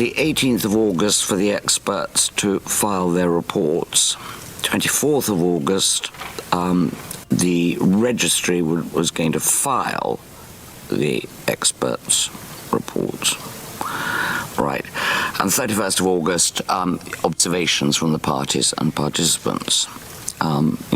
the 18th of August for the experts to file their reports. 24th of August, the registry was going to file the experts' reports. Right. And 31st of August, observations from the parties and participants,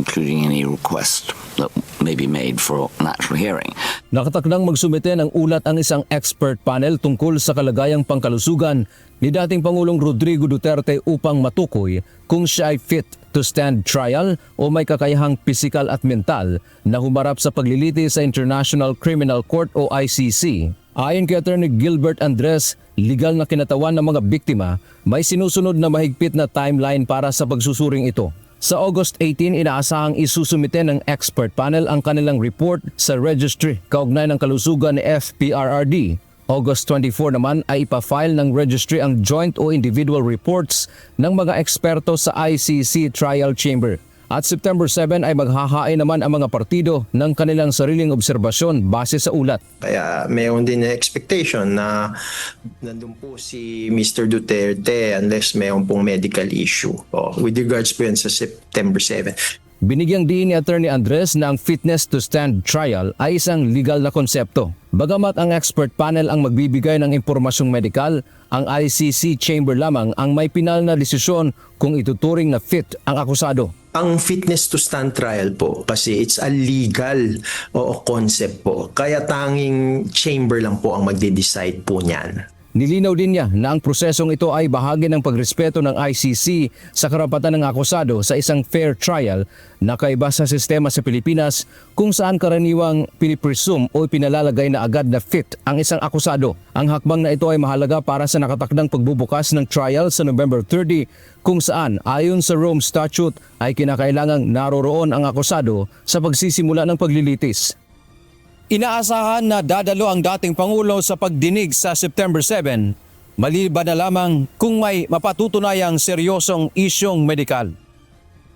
including any request that may be made for an actual hearing. Nakatakdang magsumite ng ulat ang isang expert panel tungkol sa kalagayang pangkalusugan ni dating Pangulong Rodrigo Duterte upang matukoy kung siya ay fit to stand trial o may kakayahang pisikal at mental na humarap sa paglilitis sa International Criminal Court o ICC. Ayon kay Attorney Gilbert Andres, legal na kinatawan ng mga biktima, may sinusunod na mahigpit na timeline para sa pagsusuring ito. Sa August 18, inaasahang isusumite ng expert panel ang kanilang report sa registry kaugnay ng kalusugan ni FPRRD. August 24 naman ay ipafile ng registry ang joint o individual reports ng mga eksperto sa ICC Trial Chamber. At September 7 ay maghahain naman ang mga partido ng kanilang sariling obserbasyon base sa ulat. Kaya mayroon din na expectation na nandun po si Mr. Duterte unless mayroon pong medical issue. With regards po yan sa September 7. Binigyang diin ni Attorney Andres na ang fitness to stand trial ay isang legal na konsepto. Bagamat ang expert panel ang magbibigay ng impormasyong medikal, ang ICC chamber lamang ang may pinal na desisyon kung ituturing na fit ang akusado. Ang fitness to stand trial po kasi it's a legal concept po. Kaya tanging chamber lang po ang magde-decide po niyan. Nilinaw din niya na ang prosesong ito ay bahagi ng pagrespeto ng ICC sa karapatan ng akusado sa isang fair trial na kaiba sa sistema sa Pilipinas kung saan karaniwang pinipresume o pinalalagay na agad na fit ang isang akusado. Ang hakbang na ito ay mahalaga para sa nakatakdang pagbubukas ng trial sa November 30 kung saan ayon sa Rome Statute ay kinakailangang naroroon ang akusado sa pagsisimula ng paglilitis. Inaasahan na dadalo ang dating Pangulo sa pagdinig sa September 7, maliban na lamang kung may mapatutunayang seryosong isyong medikal.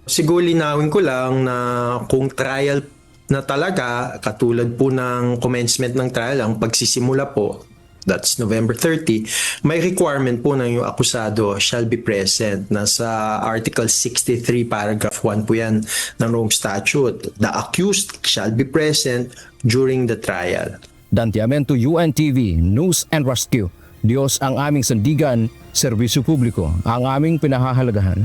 Siguro linawin ko lang na kung trial na talaga, katulad po ng commencement ng trial, ang pagsisimula po, that's November 30, may requirement po na yung akusado shall be present. Nasa Article 63, Paragraph 1 po yan ng Rome Statute. The accused shall be present during the trial. Dantiamento, UNTV, News and Rescue. Diyos ang aming sandigan, serbisyo publiko ang aming pinahahalagahan.